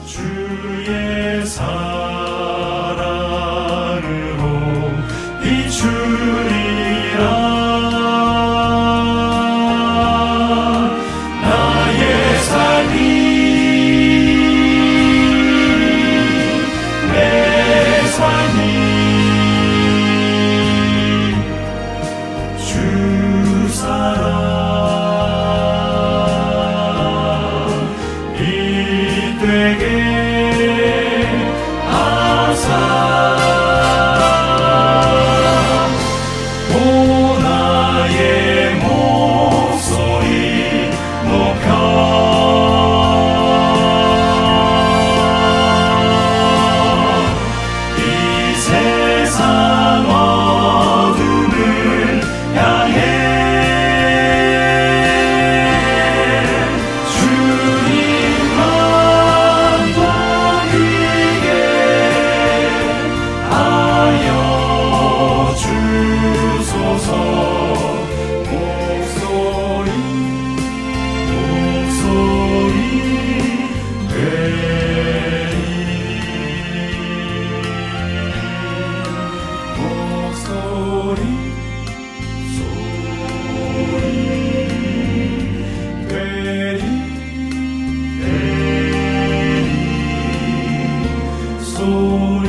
주의 사랑으로 비추리라. 나의 삶이 내 삶이 주 사랑이 되게 하사. 오 나의 목소리 높여 이 세상 어둠을 향해 주님만 보이게 하여 주소서. 목소리 되리. 목소리 되리. 소리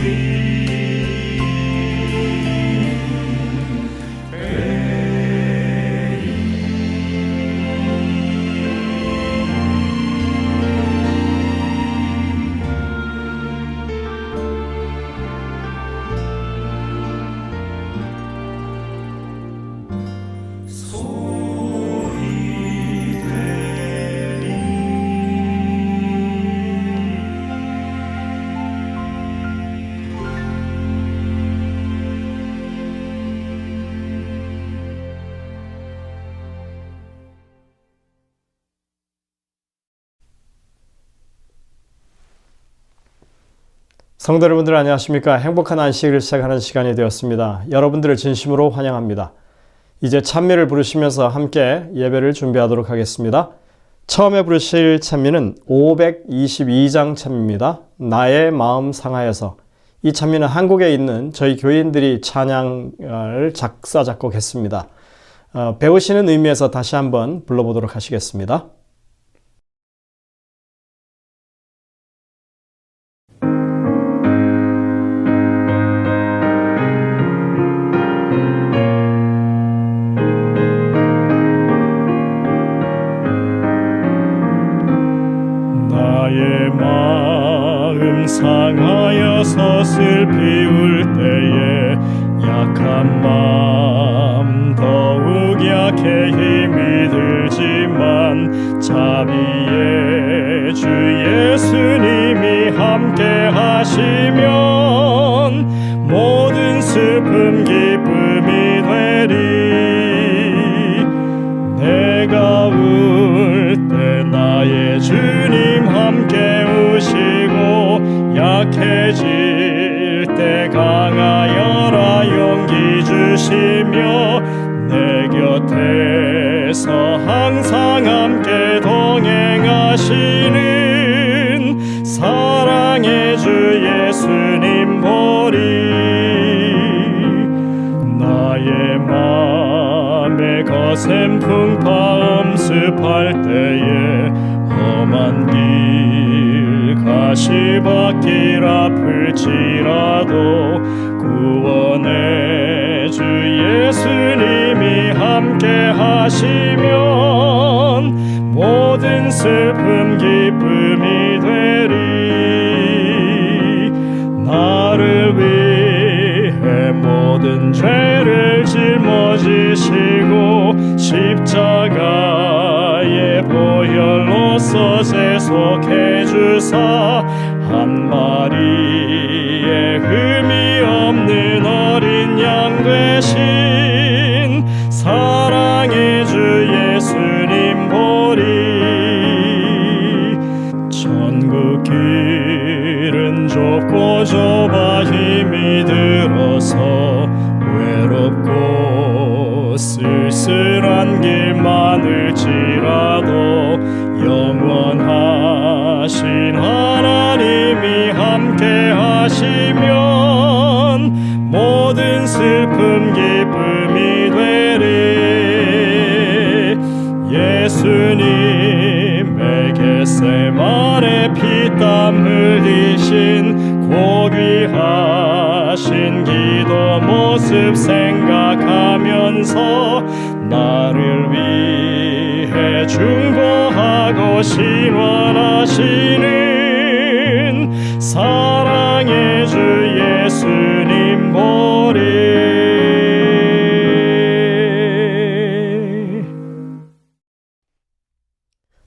성도 여러분들 안녕하십니까? 행복한 안식일을 시작하는 시간이 되었습니다. 여러분들을 진심으로 환영합니다. 이제 찬미를 부르시면서 함께 예배를 준비하도록 하겠습니다. 처음에 부르실 찬미는 522장 찬미입니다. 나의 마음 상하여서. 이 찬미는 한국에 있는 저희 교인들이 찬양을 작사 작곡했습니다. 배우시는 의미에서 다시 한번 불러보도록 하시겠습니다. 나의 마음 상하여서 슬피 울 때에 약한 마음 더욱 약해 힘이 들지만 자비의 주 예수님이 함께 하시면 모든 슬픔 기쁨이 되리. 내가 울 때 나의 주님 함께 우시고 약해질 때 강하여라 용기 주시며 내 곁에서 항상 함께 동행하시는 사랑의 주 예수님 보리. 나의 맘에 거센 풍파 엄습할 때에 험한 길 가시밭길 아플지라도 구원의 주 예수님이 함께 하시면 모든 슬픔 기쁨이 되리. 나를 위해 모든 죄를 짊어지시고 십자가의 보혈로서 세속해 주사 한 마리의 흠이 없는 어린 양 되신 사랑의 주 예수님 보리. 천국 길은 좁고 좁아 힘이 들어서 외롭고 쓸쓸한 길 많을지라도 영원하신 하나님 하시면 모든 슬픔 기쁨이 되리. 예수님의 겟세마네 피땀 흘리신 고귀하신 기도 모습 생각하면서 나를 위해 중보하고 신원하시는 사랑의 주 예수님 보리.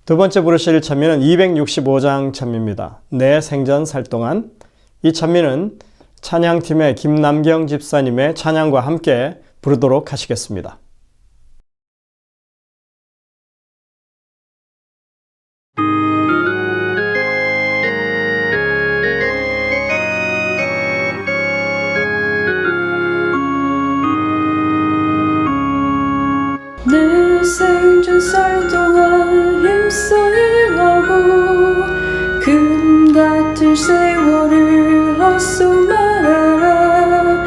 두 번째 부르실 찬미는 265장 찬미입니다. 내 생전 살 동안. 이 찬미는 찬양팀의 김남경 집사님의 찬양과 함께 부르도록 하시겠습니다. 내 생전 살 동안 힘써 일하고 금 같은 세월을 헛소 말아라.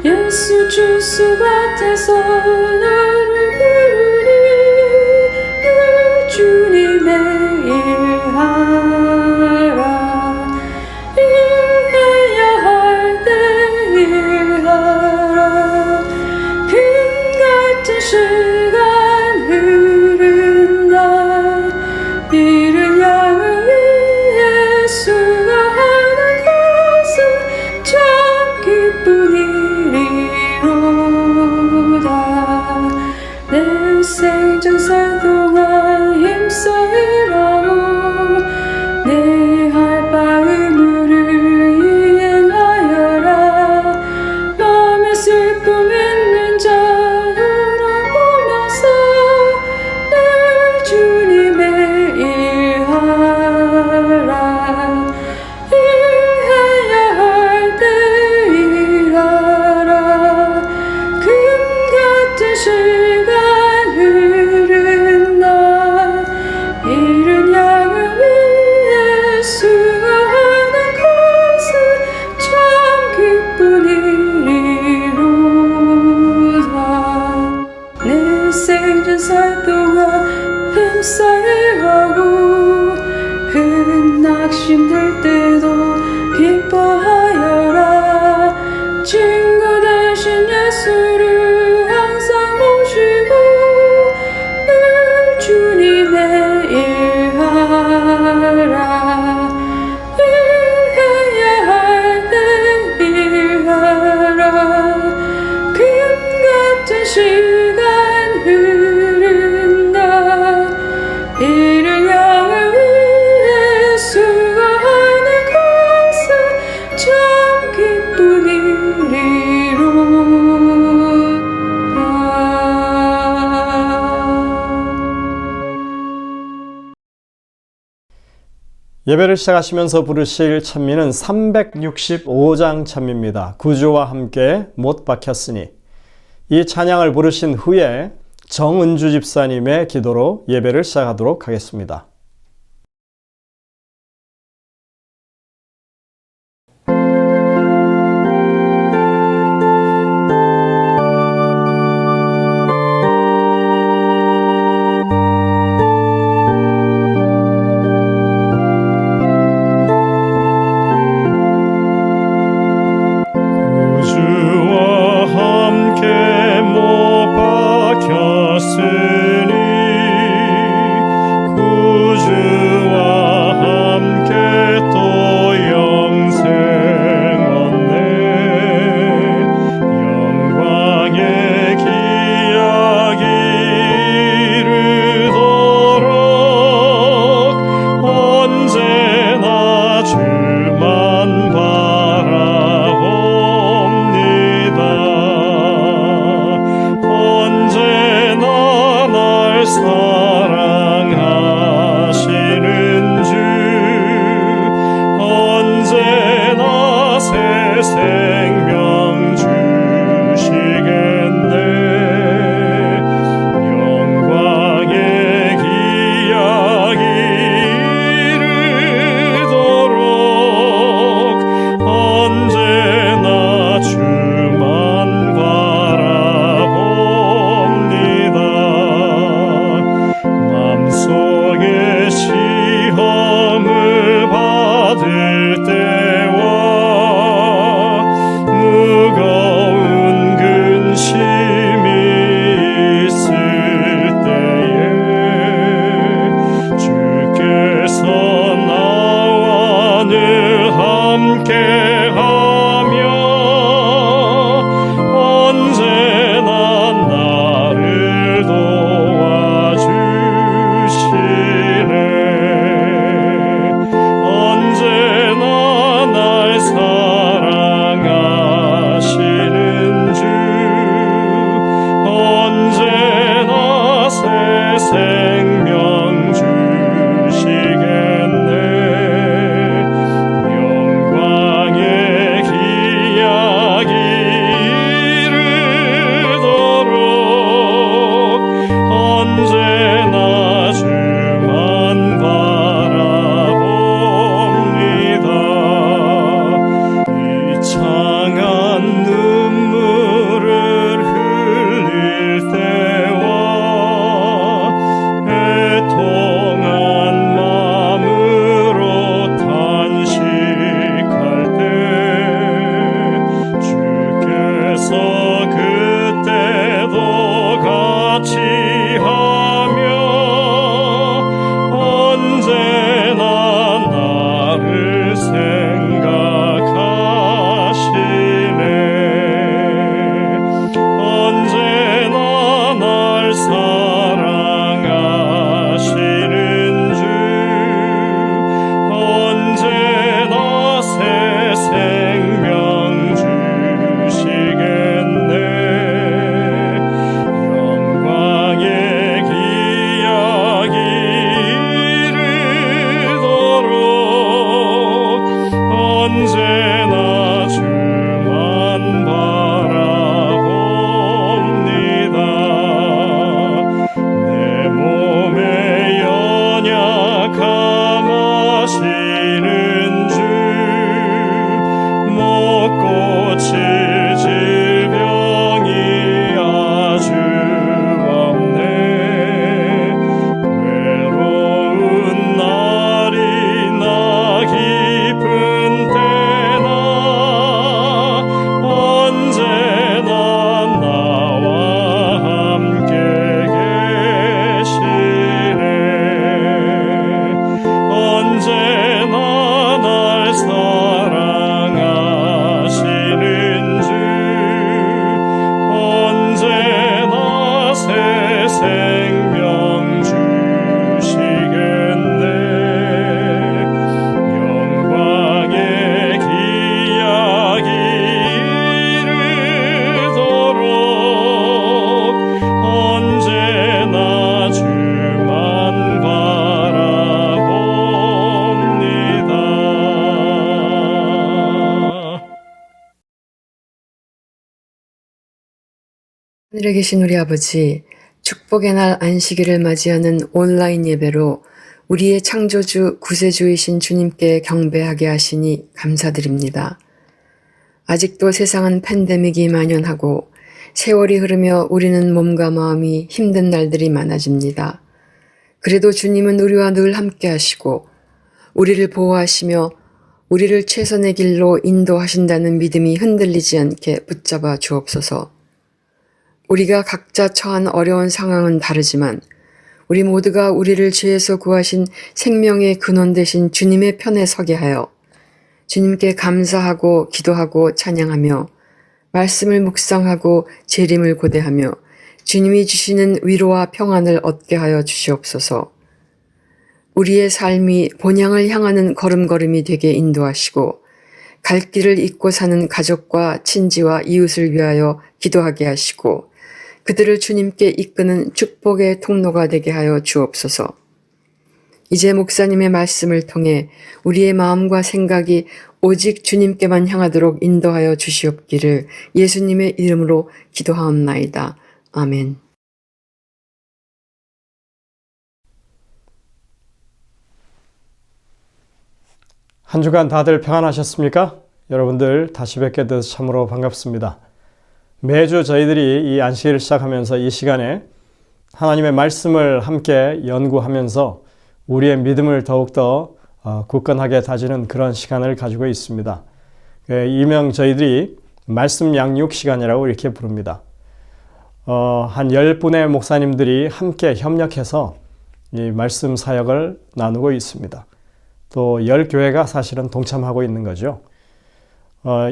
예수 주수 같아서 나를 부르니 늘 주님의 일하라. 일해야 할 때 일하라. 금 같은 시간 흐른다. 이른 양을 위해 수고하는 것은 참 기쁜 일이로다. 내 생전 살 동안 힘써 일하고 내 할 바 의무를 이행하여라. 마음에 슬픔 있는 자 돌아보면서 늘 주님의 일하라. 일해야 할 때 일하라. 금 같은 시간 흐른 날 이른 양을 위해 수고하는 것은 참 기쁜 일이로다. 내 생전 살 동안 힘써 일하고 낙심될 때도 기뻐하여라. 친구 대신 예수를 항상 모시고 늘 주님의 일하라. 일해야 할 때 일하라. 금 같은 시간 흐른 날 이른 양을 위해 수고하는 것은 참 기쁜 일이로다. 예배를 시작하시면서 부르실 찬미는 365장 찬미입니다. 구주와 함께 못 박혔으니. 이 찬양을 부르신 후에 정은주 집사님의 기도로 예배를 시작하도록 하겠습니다. 구주와 함께 못 박혔으니 하늘에 계신 우리 아버지, 축복의 날 안식일을 맞이하는 온라인 예배로 우리의 창조주, 구세주이신 주님께 경배하게 하시니 감사드립니다. 아직도 세상은 팬데믹이 만연하고 세월이 흐르며 우리는 몸과 마음이 힘든 날들이 많아집니다. 그래도 주님은 우리와 늘 함께 하시고 우리를 보호하시며 우리를 최선의 길로 인도하신다는 믿음이 흔들리지 않게 붙잡아 주옵소서. 우리가 각자 처한 어려운 상황은 다르지만 우리 모두가 우리를 죄에서 구하신 생명의 근원 되신 주님의 편에 서게 하여 주님께 감사하고 기도하고 찬양하며 말씀을 묵상하고 재림을 고대하며 주님이 주시는 위로와 평안을 얻게 하여 주시옵소서. 우리의 삶이 본향을 향하는 걸음걸음이 되게 인도하시고 갈 길을 잊고 사는 가족과 친지와 이웃을 위하여 기도하게 하시고 그들을 주님께 이끄는 축복의 통로가 되게 하여 주옵소서. 이제 목사님의 말씀을 통해 우리의 마음과 생각이 오직 주님께만 향하도록 인도하여 주시옵기를 예수님의 이름으로 기도하옵나이다. 아멘. 한 주간 다들 평안하셨습니까? 여러분들 다시 뵙게 돼서 참으로 반갑습니다. 매주 저희들이 이 안식일을 시작하면서 이 시간에 하나님의 말씀을 함께 연구하면서 우리의 믿음을 더욱더 굳건하게 다지는 그런 시간을 가지고 있습니다. 일명 저희들이 말씀 양육 시간이라고 이렇게 부릅니다. 한 10분의 목사님들이 함께 협력해서 이 말씀 사역을 나누고 있습니다. 또 10교회가 사실은 동참하고 있는 거죠.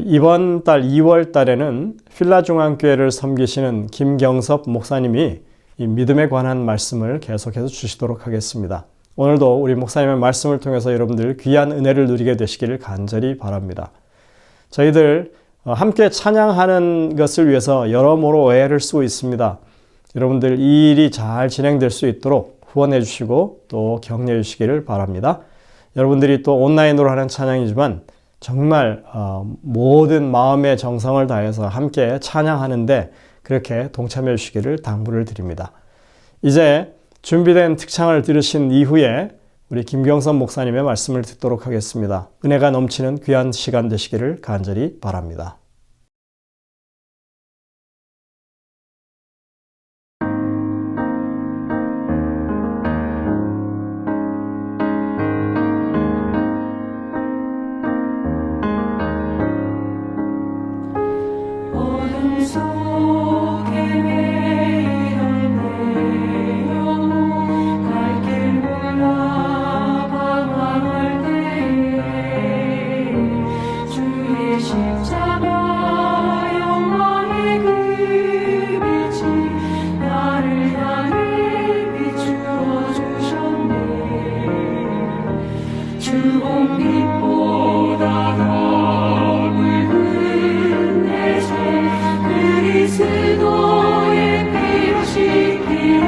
이번 달 2월 달에는 필라중앙교회를 섬기시는 김경섭 목사님이 이 믿음에 관한 말씀을 계속해서 주시도록 하겠습니다. 오늘도 우리 목사님의 말씀을 통해서 여러분들 귀한 은혜를 누리게 되시기를 간절히 바랍니다. 저희들 함께 찬양하는 것을 위해서 여러모로 애를 쓰고 있습니다. 여러분들 이 일이 잘 진행될 수 있도록 후원해 주시고 또 격려해 주시기를 바랍니다. 여러분들이 또 온라인으로 하는 찬양이지만 정말 모든 마음의 정성을 다해서 함께 찬양하는데 그렇게 동참해 주시기를 당부를 드립니다. 이제 준비된 특창을 들으신 이후에 우리 김경선 목사님의 말씀을 듣도록 하겠습니다. 은혜가 넘치는 귀한 시간 되시기를 간절히 바랍니다. 어둠 속에 매이던 내 영혼 갈 길 몰라 방황할 때에 주의 십자가 영광의 그 빛이 나를 향해 비추어 주셨네. 주 공깃보다 더 굵은 내 그리스도의 피로 씻기어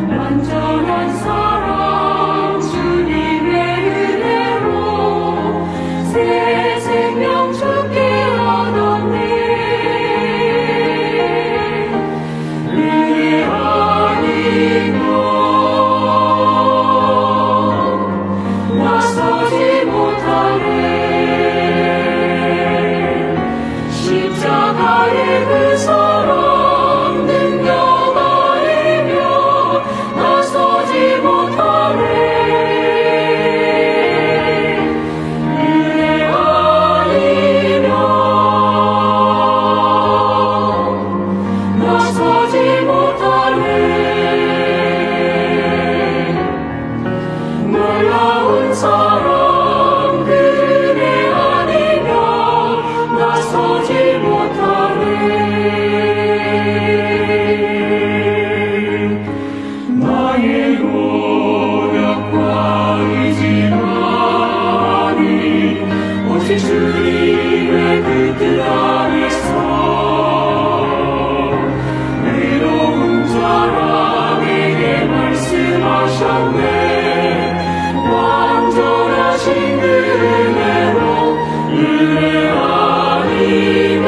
완전한 사랑 주님의 은혜로 새 생명 주께 얻었네. 은혜 아니면 나서지 못하네. 십자가의 그 사랑 능력 아니면 나서지 못하네. 은혜 아니면 나서지 못하네. 놀라운 사랑 그 은혜 아니면 나서지 못하네. 나의 노력과 의지가 아닌 오직 주님의 그 뜻 안에서 의로운 자라 내게 말씀하셨네. 완전하신 그 은혜로 은혜 아니면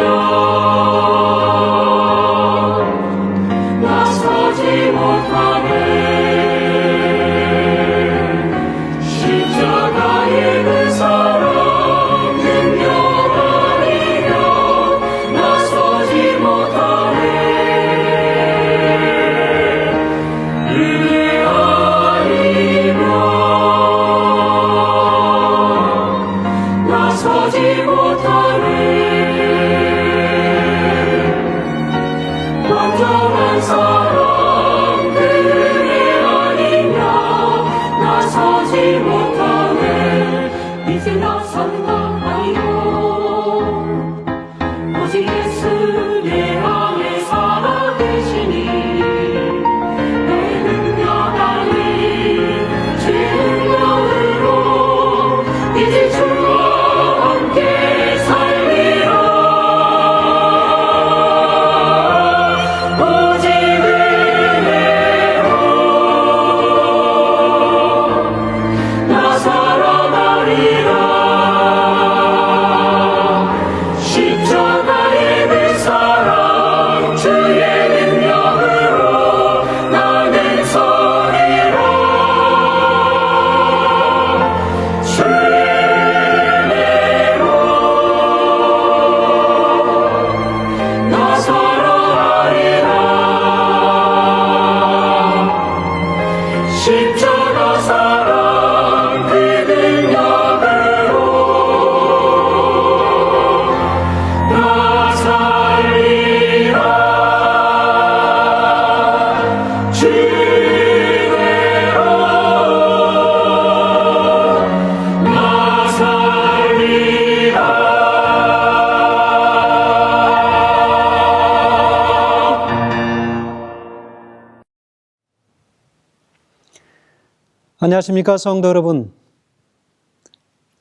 안녕하십니까 성도 여러분.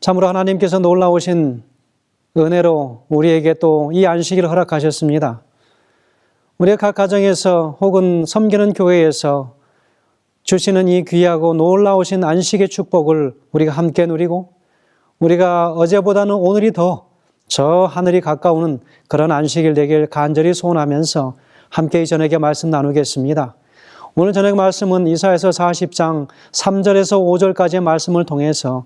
참으로 하나님께서 놀라우신 은혜로 우리에게 또 이 안식일을 허락하셨습니다. 우리의 각 가정에서 혹은 섬기는 교회에서 주시는 이 귀하고 놀라우신 안식의 축복을 우리가 함께 누리고 우리가 어제보다는 오늘이 더 저 하늘이 가까우는 그런 안식일 되길 간절히 소원하면서 함께 이 저녁에 말씀 나누겠습니다. 오늘 저녁 말씀은 이사야서 40장 3절에서 5절까지의 말씀을 통해서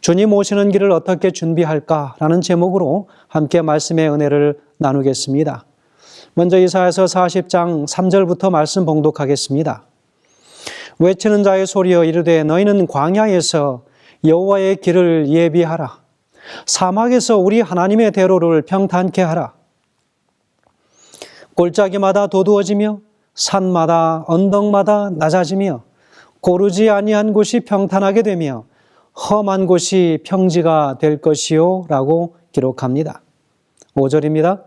주님 오시는 길을 어떻게 준비할까라는 제목으로 함께 말씀의 은혜를 나누겠습니다. 먼저 이사야서 40장 3절부터 말씀 봉독하겠습니다. 외치는 자의 소리여 이르되 너희는 광야에서 여호와의 길을 예비하라. 사막에서 우리 하나님의 대로를 평탄케 하라. 골짜기마다 도두어지며 산마다 언덕마다 낮아지며 고르지 아니한 곳이 평탄하게 되며 험한 곳이 평지가 될 것이요 라고 기록합니다. 5절입니다.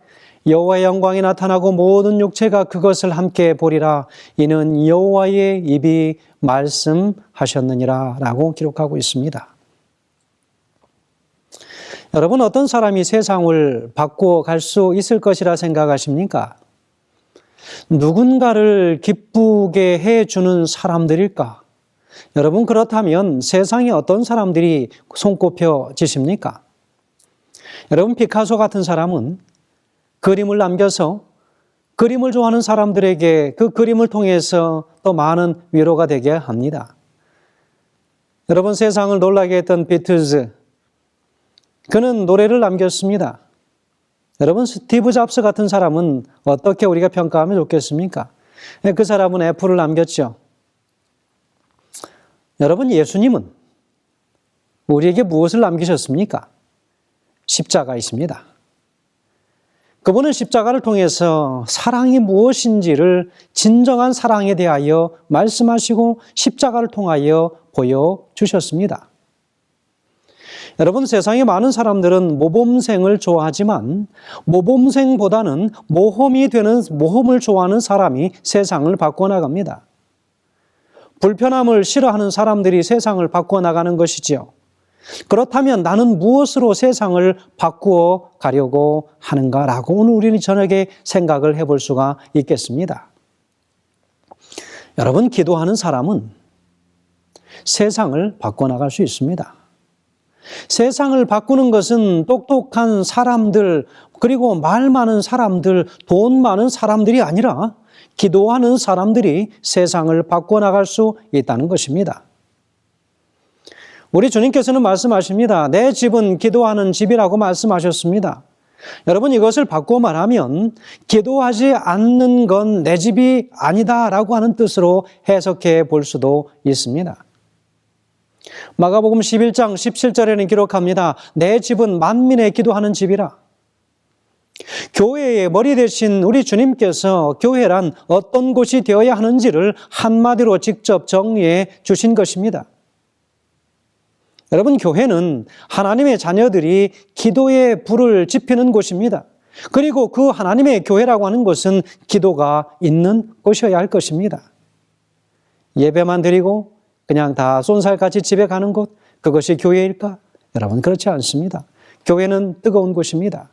여호와의 영광이 나타나고 모든 육체가 그것을 함께 보리라. 이는 여호와의 입이 말씀하셨느니라 라고 기록하고 있습니다. 여러분, 어떤 사람이 세상을 바꾸어 갈 수 있을 것이라 생각하십니까? 누군가를 기쁘게 해주는 사람들일까? 여러분, 그렇다면 세상에 어떤 사람들이 손꼽혀지십니까? 여러분, 피카소 같은 사람은 그림을 남겨서 그림을 좋아하는 사람들에게 그 그림을 통해서 또 많은 위로가 되게 합니다. 여러분, 세상을 놀라게 했던 비틀즈, 그는 노래를 남겼습니다. 여러분, 스티브 잡스 같은 사람은 어떻게 우리가 평가하면 좋겠습니까? 그 사람은 애플을 남겼죠. 여러분, 예수님은 우리에게 무엇을 남기셨습니까? 십자가이십니다. 그분은 십자가를 통해서 사랑이 무엇인지를 진정한 사랑에 대하여 말씀하시고 십자가를 통하여 보여주셨습니다. 여러분, 세상에 많은 사람들은 모범생을 좋아하지만 모범생보다는 모험을 좋아하는 사람이 세상을 바꿔나갑니다. 불편함을 싫어하는 사람들이 세상을 바꿔나가는 것이지요. 그렇다면 나는 무엇으로 세상을 바꾸어 가려고 하는가라고 오늘 우리는 저녁에 생각을 해볼 수가 있겠습니다. 여러분, 기도하는 사람은 세상을 바꿔나갈 수 있습니다. 세상을 바꾸는 것은 똑똑한 사람들, 그리고 말 많은 사람들, 돈 많은 사람들이 아니라 기도하는 사람들이 세상을 바꿔나갈 수 있다는 것입니다. 우리 주님께서는 말씀하십니다. 내 집은 기도하는 집이라고 말씀하셨습니다. 여러분, 이것을 바꾸어 말하면 기도하지 않는 건 내 집이 아니다라고 하는 뜻으로 해석해 볼 수도 있습니다. 마가복음 11장 17절에는 기록합니다. 내 집은 만민의 기도하는 집이라. 교회의 머리 대신 우리 주님께서 교회란 어떤 곳이 되어야 하는지를 한마디로 직접 정리해 주신 것입니다. 여러분, 교회는 하나님의 자녀들이 기도의 불을 지피는 곳입니다. 그리고 그 하나님의 교회라고 하는 것은 기도가 있는 곳이어야 할 것입니다. 예배만 드리고 그냥 다 쏜살같이 집에 가는 곳, 그것이 교회일까? 여러분, 그렇지 않습니다. 교회는 뜨거운 곳입니다.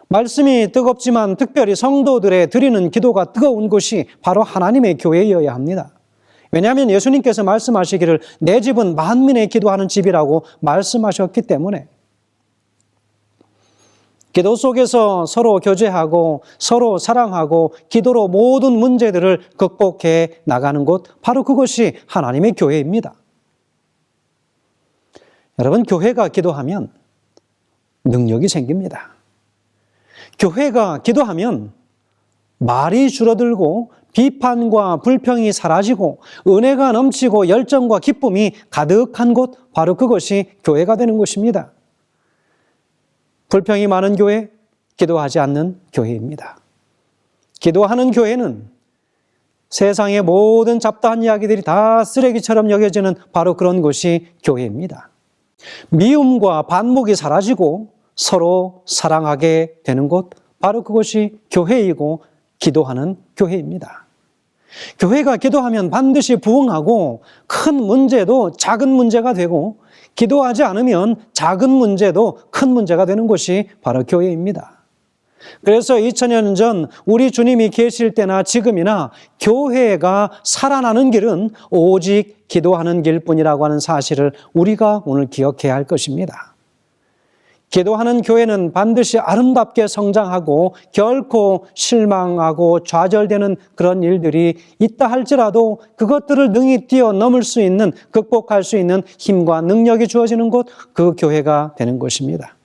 말씀이 뜨겁지만 특별히 성도들의 드리는 기도가 뜨거운 곳이 바로 하나님의 교회여야 합니다. 왜냐하면 예수님께서 말씀하시기를 내 집은 만민의 기도하는 집이라고 말씀하셨기 때문에 기도 속에서 서로 교제하고 서로 사랑하고 기도로 모든 문제들을 극복해 나가는 곳, 바로 그것이 하나님의 교회입니다. 여러분, 교회가 기도하면 능력이 생깁니다. 교회가 기도하면 말이 줄어들고 비판과 불평이 사라지고 은혜가 넘치고 열정과 기쁨이 가득한 곳, 바로 그것이 교회가 되는 것입니다. 불평이 많은 교회, 기도하지 않는 교회입니다. 기도하는 교회는 세상의 모든 잡다한 이야기들이 다 쓰레기처럼 여겨지는 바로 그런 곳이 교회입니다. 미움과 반목이 사라지고 서로 사랑하게 되는 곳, 바로 그것이 교회이고 기도하는 교회입니다. 교회가 기도하면 반드시 부흥하고 큰 문제도 작은 문제가 되고 기도하지 않으면 작은 문제도 큰 문제가 되는 곳이 바로 교회입니다. 그래서 2000년 전 우리 주님이 계실 때나 지금이나 교회가 살아나는 길은 오직 기도하는 길뿐이라고 하는 사실을 우리가 오늘 기억해야 할 것입니다. 기도하는 교회는 반드시 아름답게 성장하고 결코 실망하고 좌절되는 그런 일들이 있다 할지라도 그것들을 능히 뛰어넘을 수 있는, 극복할 수 있는 힘과 능력이 주어지는 곳, 그 교회가 되는 것입니다.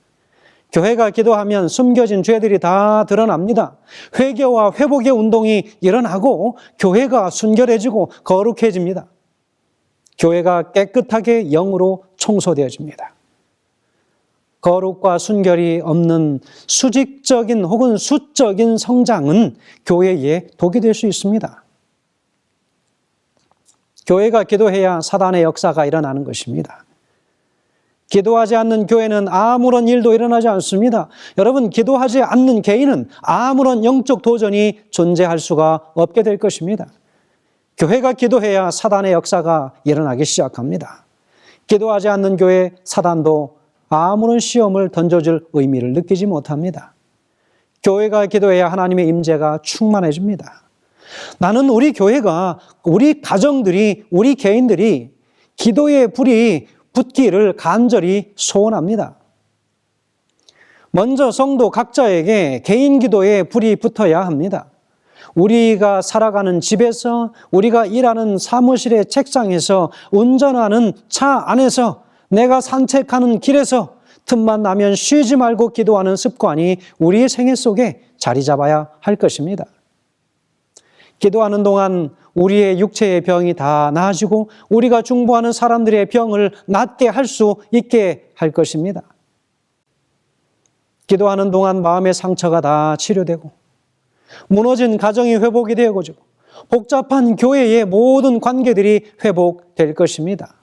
교회가 기도하면 숨겨진 죄들이 다 드러납니다. 회개와 회복의 운동이 일어나고 교회가 순결해지고 거룩해집니다. 교회가 깨끗하게 영으로 청소되어집니다. 거룩과 순결이 없는 수직적인 혹은 수적인 성장은 교회의 독이 될 수 있습니다. 교회가 기도해야 사단의 역사가 일어나는 것입니다. 기도하지 않는 교회는 아무런 일도 일어나지 않습니다. 여러분, 기도하지 않는 개인은 아무런 영적 도전이 존재할 수가 없게 될 것입니다. 교회가 기도해야 사단의 역사가 일어나기 시작합니다. 기도하지 않는 교회, 사단도 아무런 시험을 던져줄 의미를 느끼지 못합니다. 교회가 기도해야 하나님의 임재가 충만해집니다. 나는 우리 교회가, 우리 가정들이, 우리 개인들이 기도의 불이 붙기를 간절히 소원합니다. 먼저 성도 각자에게 개인 기도에 불이 붙어야 합니다. 우리가 살아가는 집에서, 우리가 일하는 사무실의 책상에서, 운전하는 차 안에서, 내가 산책하는 길에서 틈만 나면 쉬지 말고 기도하는 습관이 우리의 생애 속에 자리 잡아야 할 것입니다. 기도하는 동안 우리의 육체의 병이 다 나아지고 우리가 중보하는 사람들의 병을 낫게 할 수 있게 할 것입니다. 기도하는 동안 마음의 상처가 다 치료되고 무너진 가정이 회복이 되고 복잡한 교회의 모든 관계들이 회복될 것입니다.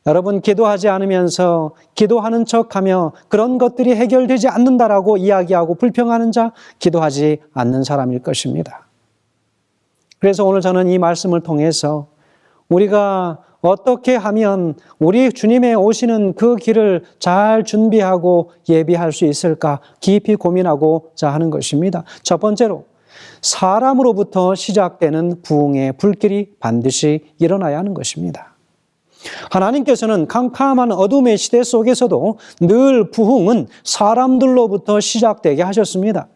여러분, 기도하지 않으면서 기도하는 척하며 그런 것들이 해결되지 않는다라고 이야기하고 불평하는 자, 기도하지 않는 사람일 것입니다. 그래서 오늘 저는 이 말씀을 통해서 우리가 어떻게 하면 우리 주님의 오시는 그 길을 잘 준비하고 예비할 수 있을까 깊이 고민하고자 하는 것입니다. 첫 번째로, 사람으로부터 시작되는 부흥의 불길이 반드시 일어나야 하는 것입니다. 하나님께서는 캄캄한 어둠의 시대 속에서도 늘 부흥은 사람들로부터 시작되게 하셨습니다.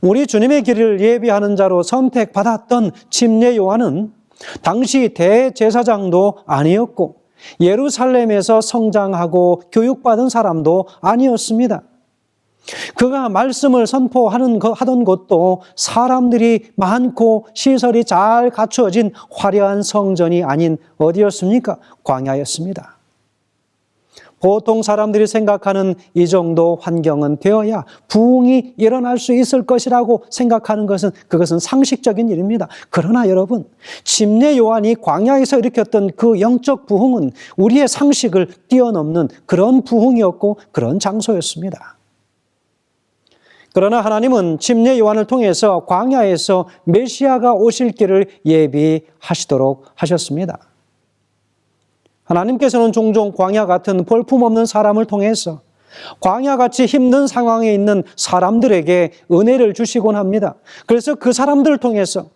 우리 주님의 길을 예비하는 자로 선택받았던 침례 요한은 당시 대제사장도 아니었고 예루살렘에서 성장하고 교육받은 사람도 아니었습니다. 그가 말씀을 하던 곳도 사람들이 많고 시설이 잘 갖추어진 화려한 성전이 아닌 어디였습니까? 광야였습니다. 보통 사람들이 생각하는 이 정도 환경은 되어야 부흥이 일어날 수 있을 것이라고 생각하는 그것은 상식적인 일입니다. 그러나 여러분, 침례 요한이 광야에서 일으켰던 그 영적 부흥은 우리의 상식을 뛰어넘는 그런 부흥이었고 그런 장소였습니다. 그러나 하나님은 침례 요한을 통해서 광야에서 메시아가 오실 길을 예비하시도록 하셨습니다. 하나님께서는 종종 광야 같은 볼품없는 사람을 통해서 광야같이 힘든 상황에 있는 사람들에게 은혜를 주시곤 합니다. 그래서 그 사람들을 통해서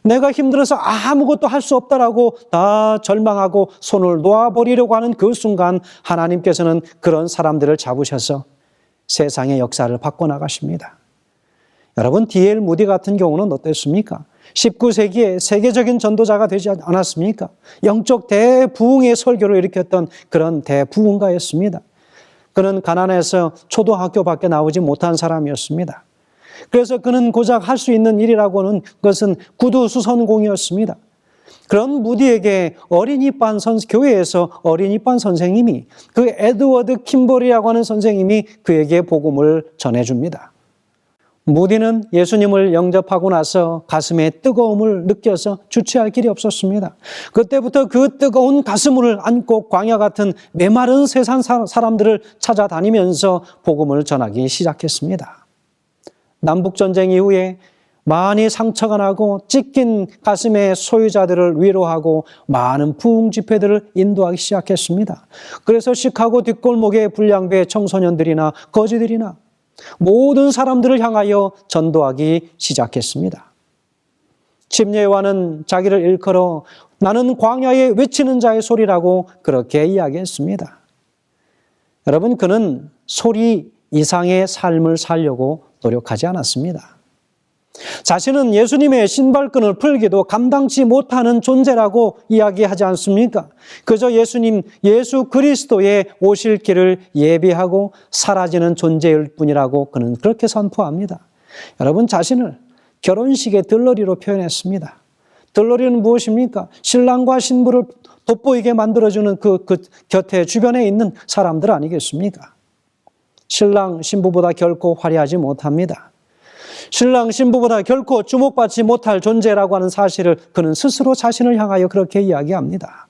내가 힘들어서 아무것도 할 수 없다라고 다 절망하고 손을 놓아버리려고 하는 그 순간 하나님께서는 그런 사람들을 잡으셔서 세상의 역사를 바꿔나가십니다. 여러분, D.L. 무디 같은 경우는 어땠습니까? 19세기에 세계적인 전도자가 되지 않았습니까? 영적 대부흥의 설교를 일으켰던 그런 대부흥가였습니다. 그는 가난해서 초등학교밖에 나오지 못한 사람이었습니다. 그래서 그는 고작 할 수 있는 일이라고는 그것은 구두 수선공이었습니다. 그런 무디에게 교회에서 어린이반 선생님이, 그 에드워드 킴버리라고 하는 선생님이 그에게 복음을 전해줍니다. 무디는 예수님을 영접하고 나서 가슴에 뜨거움을 느껴서 주체할 길이 없었습니다. 그때부터 그 뜨거운 가슴을 안고 광야 같은 메마른 세상 사람들을 찾아다니면서 복음을 전하기 시작했습니다. 남북전쟁 이후에 많이 상처가 나고 찢긴 가슴의 소유자들을 위로하고 많은 부흥 집회들을 인도하기 시작했습니다. 그래서 시카고 뒷골목의 불량배 청소년들이나 거지들이나 모든 사람들을 향하여 전도하기 시작했습니다. 침례 요한은 자기를 일컬어 나는 광야에 외치는 자의 소리라고 그렇게 이야기했습니다. 여러분, 그는 소리 이상의 삶을 살려고 노력하지 않았습니다. 자신은 예수님의 신발끈을 풀기도 감당치 못하는 존재라고 이야기하지 않습니까? 그저 예수 그리스도의 오실 길을 예비하고 사라지는 존재일 뿐이라고 그는 그렇게 선포합니다. 여러분, 자신을 결혼식의 들러리로 표현했습니다. 들러리는 무엇입니까? 신랑과 신부를 돋보이게 만들어주는 그 곁에 주변에 있는 사람들 아니겠습니까? 신랑 신부보다 결코 화려하지 못합니다. 신랑 신부보다 결코 주목받지 못할 존재라고 하는 사실을 그는 스스로 자신을 향하여 그렇게 이야기합니다.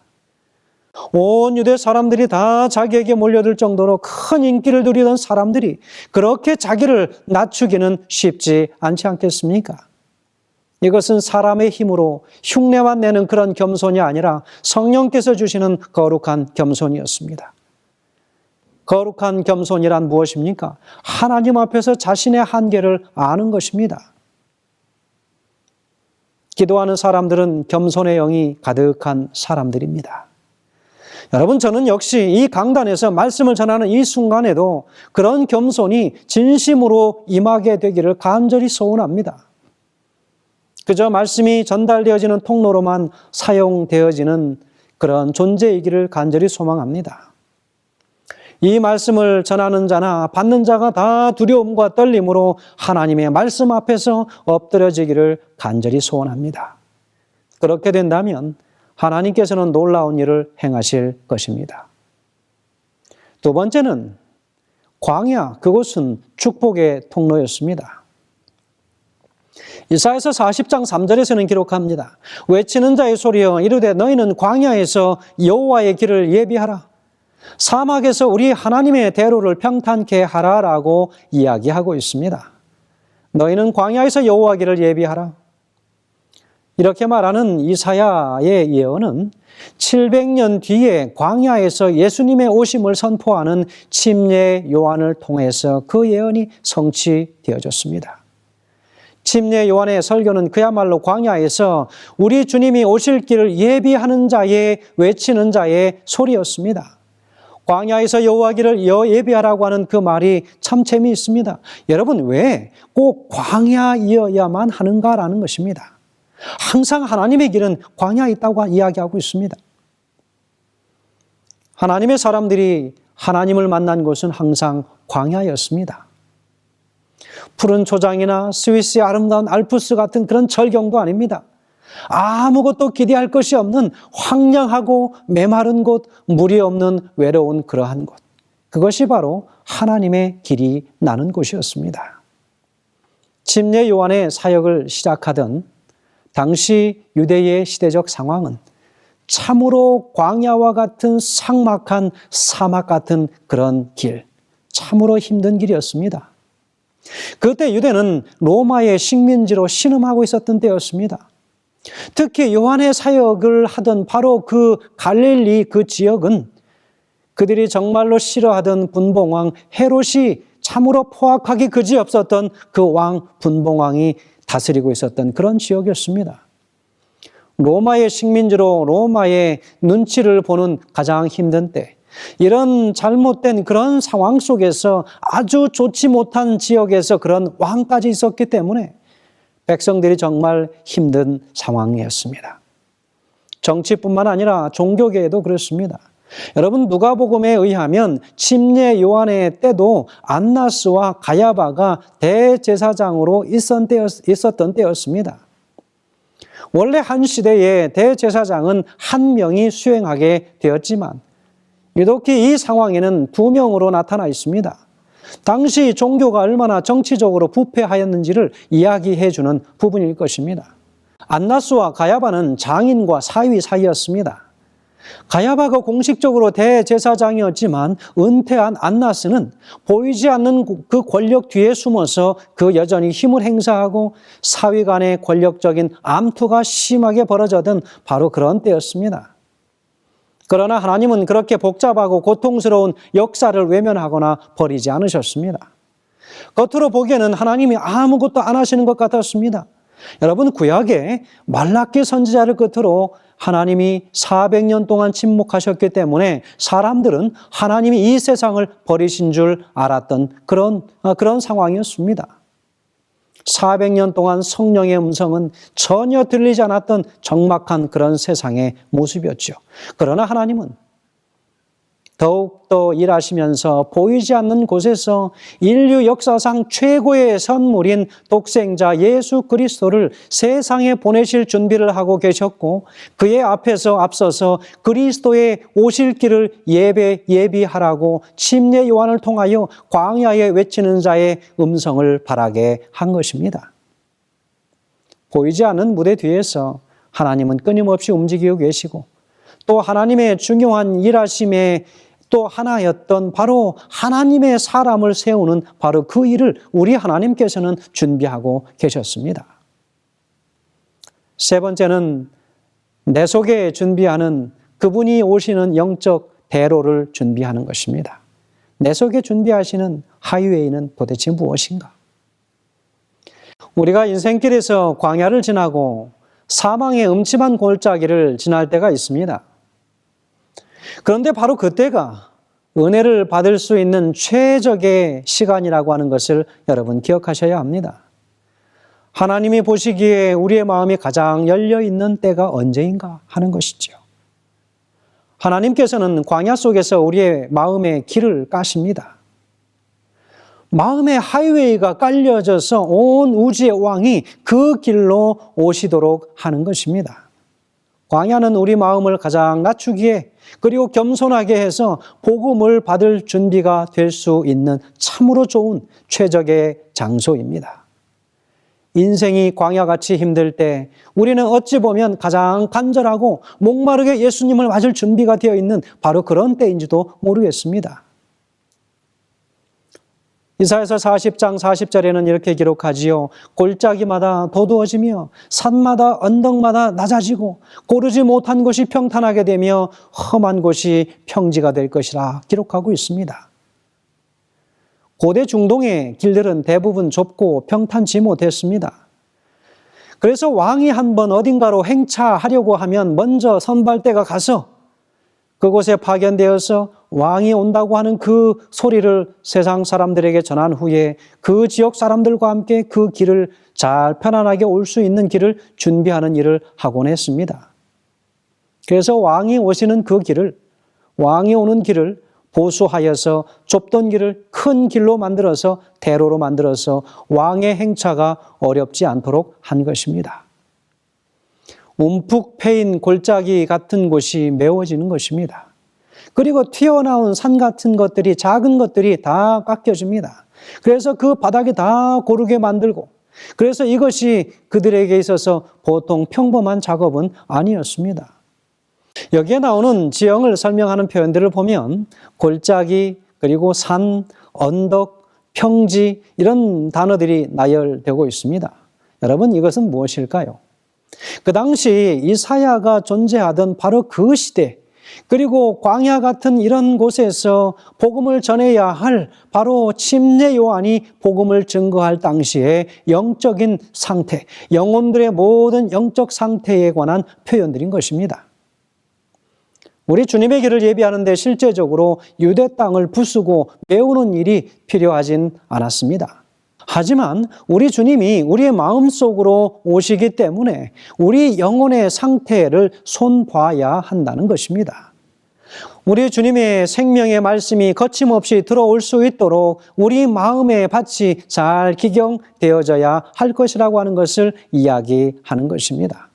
온 유대 사람들이 다 자기에게 몰려들 정도로 큰 인기를 누리던 사람들이 그렇게 자기를 낮추기는 쉽지 않지 않겠습니까? 이것은 사람의 힘으로 흉내만 내는 그런 겸손이 아니라 성령께서 주시는 거룩한 겸손이었습니다. 거룩한 겸손이란 무엇입니까? 하나님 앞에서 자신의 한계를 아는 것입니다. 기도하는 사람들은 겸손의 영이 가득한 사람들입니다. 여러분, 저는 역시 이 강단에서 말씀을 전하는 이 순간에도 그런 겸손이 진심으로 임하게 되기를 간절히 소원합니다. 그저 말씀이 전달되어지는 통로로만 사용되어지는 그런 존재이기를 간절히 소망합니다. 이 말씀을 전하는 자나 받는 자가 다 두려움과 떨림으로 하나님의 말씀 앞에서 엎드려지기를 간절히 소원합니다. 그렇게 된다면 하나님께서는 놀라운 일을 행하실 것입니다. 두 번째는 광야, 그곳은 축복의 통로였습니다. 이사야서 40장 3절에서는 기록합니다. 외치는 자의 소리여 이르되 너희는 광야에서 여호와의 길을 예비하라. 사막에서 우리 하나님의 대로를 평탄케 하라라고 이야기하고 있습니다. 너희는 광야에서 여호와 길을 예비하라. 이렇게 말하는 이사야의 예언은 700년 뒤에 광야에서 예수님의 오심을 선포하는 침례 요한을 통해서 그 예언이 성취되어졌습니다. 침례 요한의 설교는 그야말로 광야에서 우리 주님이 오실 길을 예비하는 자의, 외치는 자의 소리였습니다. 광야에서 여호와 길을 예비하라고 하는 그 말이 참 재미있습니다. 여러분, 왜 꼭 광야이어야만 하는가라는 것입니다. 항상 하나님의 길은 광야에 있다고 이야기하고 있습니다. 하나님의 사람들이 하나님을 만난 곳은 항상 광야였습니다. 푸른 초장이나 스위스의 아름다운 알프스 같은 그런 절경도 아닙니다. 아무것도 기대할 것이 없는 황량하고 메마른 곳, 물이 없는 외로운 그러한 곳. 그것이 바로 하나님의 길이 나는 곳이었습니다. 침례 요한의 사역을 시작하던 당시 유대의 시대적 상황은 참으로 광야와 같은 삭막한 사막 같은 그런 길, 참으로 힘든 길이었습니다. 그때 유대는 로마의 식민지로 신음하고 있었던 때였습니다. 특히 요한의 사역을 하던 바로 그 갈릴리 그 지역은 그들이 정말로 싫어하던 분봉왕 헤롯이 참으로 포악하기 그지없었던 그 왕 분봉왕이 다스리고 있었던 그런 지역이었습니다. 로마의 식민지로 로마의 눈치를 보는 가장 힘든 때, 이런 잘못된 그런 상황 속에서 아주 좋지 못한 지역에서 그런 왕까지 있었기 때문에 백성들이 정말 힘든 상황이었습니다. 정치뿐만 아니라 종교계에도 그렇습니다. 여러분, 누가복음에 의하면 침례 요한의 때도 안나스와 가야바가 대제사장으로 있었던 때였습니다. 원래 한 시대에 대제사장은 한 명이 수행하게 되었지만 유독히 이 상황에는 2명으로 나타나 있습니다. 당시 종교가 얼마나 정치적으로 부패하였는지를 이야기해 주는 부분일 것입니다. 안나스와 가야바는 장인과 사위 사이였습니다. 가야바가 공식적으로 대제사장이었지만 은퇴한 안나스는 보이지 않는 그 권력 뒤에 숨어서 그 여전히 힘을 행사하고 사위 간의 권력적인 암투가 심하게 벌어졌던 바로 그런 때였습니다. 그러나 하나님은 그렇게 복잡하고 고통스러운 역사를 외면하거나 버리지 않으셨습니다. 겉으로 보기에는 하나님이 아무것도 안 하시는 것 같았습니다. 여러분, 구약에 말라기 선지자를 끝으로 하나님이 400년 동안 침묵하셨기 때문에 사람들은 하나님이 이 세상을 버리신 줄 알았던 그런 상황이었습니다. 400년 동안 성령의 음성은 전혀 들리지 않았던 적막한 그런 세상의 모습이었죠. 그러나 하나님은 더욱더 일하시면서 보이지 않는 곳에서 인류 역사상 최고의 선물인 독생자 예수 그리스도를 세상에 보내실 준비를 하고 계셨고, 그의 앞서서 그리스도의 오실 길을 예비하라고 침례 요한을 통하여 광야에 외치는 자의 음성을 바라게 한 것입니다. 보이지 않는 무대 뒤에서 하나님은 끊임없이 움직이고 계시고, 또 하나님의 중요한 일하심의 또 하나였던 바로 하나님의 사람을 세우는 바로 그 일을 우리 하나님께서는 준비하고 계셨습니다. 세 번째는 내 속에 준비하는 그분이 오시는 영적 대로를 준비하는 것입니다. 내 속에 준비하시는 하이웨이는 도대체 무엇인가? 우리가 인생길에서 광야를 지나고 사망의 음침한 골짜기를 지날 때가 있습니다. 그런데 바로 그때가 은혜를 받을 수 있는 최적의 시간이라고 하는 것을 여러분 기억하셔야 합니다. 하나님이 보시기에 우리의 마음이 가장 열려있는 때가 언제인가 하는 것이죠. 하나님께서는 광야 속에서 우리의 마음의 길을 까십니다. 마음의 하이웨이가 깔려져서 온 우주의 왕이 그 길로 오시도록 하는 것입니다. 광야는 우리 마음을 가장 낮추기에, 그리고 겸손하게 해서 복음을 받을 준비가 될 수 있는 참으로 좋은 최적의 장소입니다. 인생이 광야같이 힘들 때 우리는 어찌 보면 가장 간절하고 목마르게 예수님을 맞을 준비가 되어 있는 바로 그런 때인지도 모르겠습니다. 이사야서 40장 40절에는 이렇게 기록하지요. 골짜기마다 도두어지며 산마다 언덕마다 낮아지고 고르지 못한 곳이 평탄하게 되며 험한 곳이 평지가 될 것이라 기록하고 있습니다. 고대 중동의 길들은 대부분 좁고 평탄치 못했습니다. 그래서 왕이 한번 어딘가로 행차하려고 하면 먼저 선발대가 가서 그곳에 파견되어서 왕이 온다고 하는 그 소리를 세상 사람들에게 전한 후에 그 지역 사람들과 함께 그 길을 잘 편안하게 올 수 있는 길을 준비하는 일을 하곤 했습니다. 그래서 왕이 오는 길을 보수하여서 좁던 길을 큰 길로 만들어서 대로로 만들어서 왕의 행차가 어렵지 않도록 한 것입니다. 움푹 패인 골짜기 같은 곳이 메워지는 것입니다. 그리고 튀어나온 산 같은 것들이, 작은 것들이 다 깎여집니다. 그래서 그 바닥이 다 고르게 만들고, 그래서 이것이 그들에게 있어서 보통 평범한 작업은 아니었습니다. 여기에 나오는 지형을 설명하는 표현들을 보면 골짜기, 그리고 산, 언덕, 평지 이런 단어들이 나열되고 있습니다. 여러분, 이것은 무엇일까요? 그 당시 이사야가 존재하던 바로 그 시대, 그리고 광야 같은 이런 곳에서 복음을 전해야 할 바로 침례 요한이 복음을 증거할 당시의 영적인 상태, 영혼들의 모든 영적 상태에 관한 표현들인 것입니다. 우리 주님의 길을 예비하는데 실제적으로 유대 땅을 부수고 메우는 일이 필요하진 않았습니다. 하지만 우리 주님이 우리의 마음속으로 오시기 때문에 우리 영혼의 상태를 손봐야 한다는 것입니다. 우리 주님의 생명의 말씀이 거침없이 들어올 수 있도록 우리 마음의 밭이 잘 기경되어져야 할 것이라고 하는 것을 이야기하는 것입니다.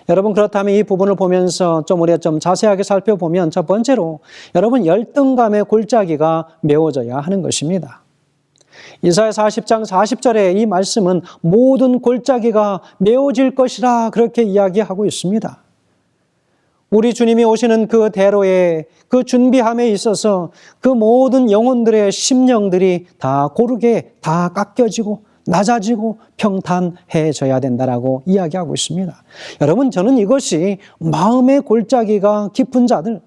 여러분, 그렇다면 이 부분을 보면서 우리가 좀 자세하게 살펴보면 첫 번째로 여러분, 열등감의 골짜기가 메워져야 하는 것입니다. 이사야 40장 40절에 이 말씀은 모든 골짜기가 메워질 것이라 그렇게 이야기하고 있습니다. 우리 주님이 오시는 그 대로에 그 준비함에 있어서 그 모든 영혼들의 심령들이 다 고르게 다 깎여지고 낮아지고 평탄해져야 된다라고 이야기하고 있습니다. 여러분, 저는 이것이 마음의 골짜기가 깊은 자들,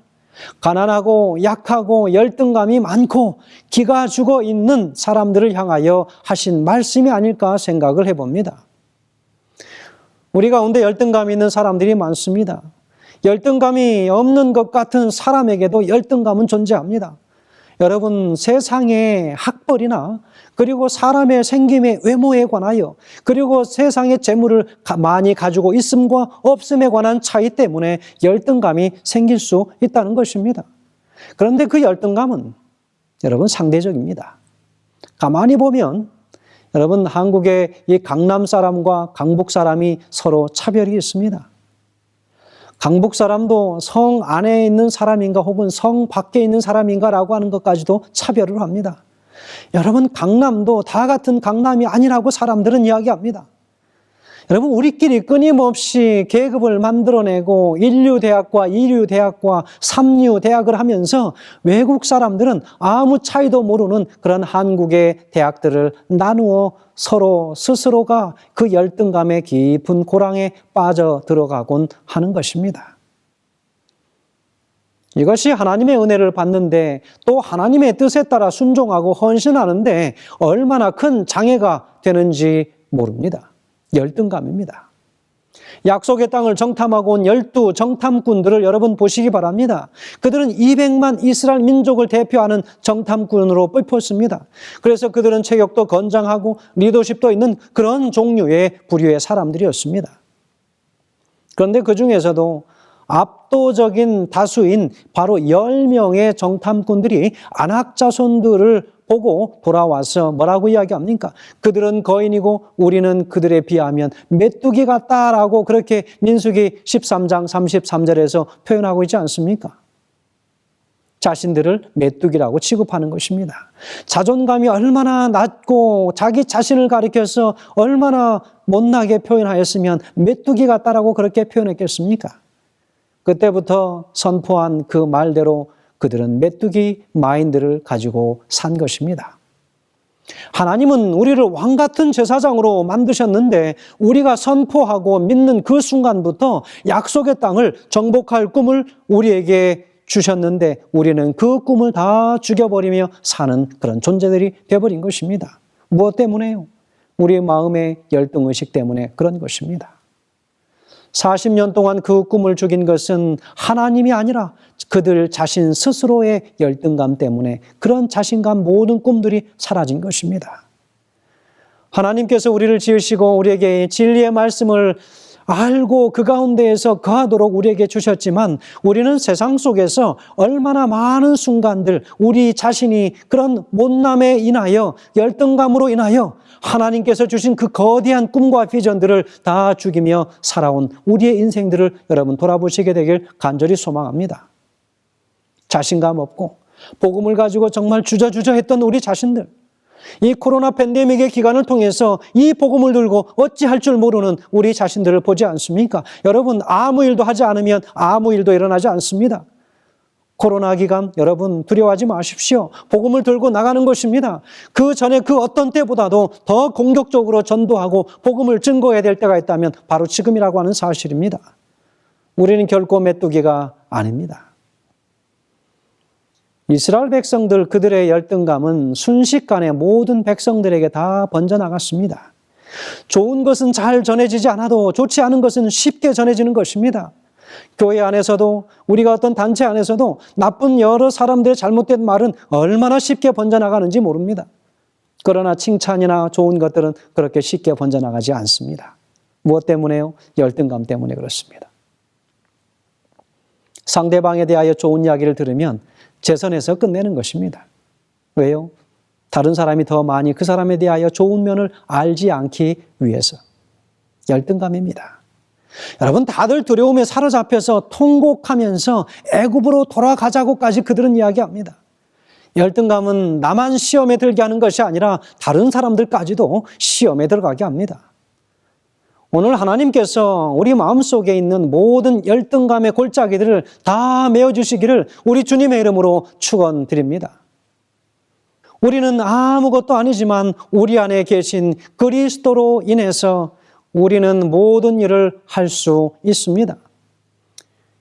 가난하고 약하고 열등감이 많고 기가 죽어 있는 사람들을 향하여 하신 말씀이 아닐까 생각을 해봅니다. 우리 가운데 열등감이 있는 사람들이 많습니다. 열등감이 없는 것 같은 사람에게도 열등감은 존재합니다. 여러분, 세상의 학벌이나 그리고 사람의 생김의 외모에 관하여 그리고 세상의 재물을 많이 가지고 있음과 없음에 관한 차이 때문에 열등감이 생길 수 있다는 것입니다. 그런데 그 열등감은 여러분 상대적입니다. 가만히 보면 여러분, 한국의 이 강남 사람과 강북 사람이 서로 차별이 있습니다. 강북 사람도 성 안에 있는 사람인가 혹은 성 밖에 있는 사람인가라고 하는 것까지도 차별을 합니다. 여러분, 강남도 다 같은 강남이 아니라고 사람들은 이야기합니다. 여러분, 우리끼리 끊임없이 계급을 만들어내고 인류대학과 이류대학과 삼류대학을 하면서 외국 사람들은 아무 차이도 모르는 그런 한국의 대학들을 나누어 서로 스스로가 그 열등감의 깊은 고랑에 빠져 들어가곤 하는 것입니다. 이것이 하나님의 은혜를 받는데 또 하나님의 뜻에 따라 순종하고 헌신하는데 얼마나 큰 장애가 되는지 모릅니다. 열등감입니다. 약속의 땅을 정탐하고 온 12 정탐꾼들을 여러분 보시기 바랍니다. 그들은 200만 이스라엘 민족을 대표하는 정탐꾼으로 뽑혔습니다. 그래서 그들은 체격도 건장하고 리더십도 있는 그런 종류의 부류의 사람들이었습니다. 그런데 그 중에서도 압도적인 다수인 바로 10명의 정탐꾼들이 안악 자손들을 보고 돌아와서 뭐라고 이야기합니까? 그들은 거인이고 우리는 그들에 비하면 메뚜기 같다라고 그렇게 민수기 13장 33절에서 표현하고 있지 않습니까? 자신들을 메뚜기라고 취급하는 것입니다. 자존감이 얼마나 낮고 자기 자신을 가리켜서 얼마나 못나게 표현하였으면 메뚜기 같다라고 그렇게 표현했겠습니까? 그때부터 선포한 그 말대로 그들은 메뚜기 마인드를 가지고 산 것입니다. 하나님은 우리를 왕 같은 제사장으로 만드셨는데 우리가 선포하고 믿는 그 순간부터 약속의 땅을 정복할 꿈을 우리에게 주셨는데 우리는 그 꿈을 다 죽여버리며 사는 그런 존재들이 되어버린 것입니다. 무엇 때문에요? 우리의 마음의 열등의식 때문에 그런 것입니다. 40년 동안 그 꿈을 죽인 것은 하나님이 아니라 그들 자신 스스로의 열등감 때문에 그런 자신감 모든 꿈들이 사라진 것입니다. 하나님께서 우리를 지으시고 우리에게 진리의 말씀을 알고 그 가운데에서 거하도록 우리에게 주셨지만 우리는 세상 속에서 얼마나 많은 순간들 우리 자신이 그런 못남에 인하여 열등감으로 인하여 하나님께서 주신 그 거대한 꿈과 비전들을 다 죽이며 살아온 우리의 인생들을 여러분 돌아보시게 되길 간절히 소망합니다. 자신감 없고 복음을 가지고 정말 주저주저했던 우리 자신들, 이 코로나 팬데믹의 기간을 통해서 이 복음을 들고 어찌할 줄 모르는 우리 자신들을 보지 않습니까? 여러분, 아무 일도 하지 않으면 아무 일도 일어나지 않습니다. 코로나 기간 여러분 두려워하지 마십시오. 복음을 들고 나가는 것입니다. 그 전에 그 어떤 때보다도 더 공격적으로 전도하고 복음을 증거해야 될 때가 있다면 바로 지금이라고 하는 사실입니다. 우리는 결코 메뚜기가 아닙니다. 이스라엘 백성들 그들의 열등감은 순식간에 모든 백성들에게 다 번져나갔습니다. 좋은 것은 잘 전해지지 않아도 좋지 않은 것은 쉽게 전해지는 것입니다. 교회 안에서도 우리가 어떤 단체 안에서도 나쁜 여러 사람들의 잘못된 말은 얼마나 쉽게 번져나가는지 모릅니다. 그러나 칭찬이나 좋은 것들은 그렇게 쉽게 번져나가지 않습니다. 무엇 때문에요? 열등감 때문에 그렇습니다. 상대방에 대하여 좋은 이야기를 들으면 제선에서 끝내는 것입니다. 왜요? 다른 사람이 더 많이 그 사람에 대하여 좋은 면을 알지 않기 위해서. 열등감입니다. 여러분, 다들 두려움에 사로잡혀서 통곡하면서 애굽으로 돌아가자고까지 그들은 이야기합니다. 열등감은 나만 시험에 들게 하는 것이 아니라 다른 사람들까지도 시험에 들어가게 합니다. 오늘 하나님께서 우리 마음속에 있는 모든 열등감의 골짜기들을 다 메워주시기를 우리 주님의 이름으로 축원드립니다. 우리는 아무것도 아니지만 우리 안에 계신 그리스도로 인해서 우리는 모든 일을 할 수 있습니다.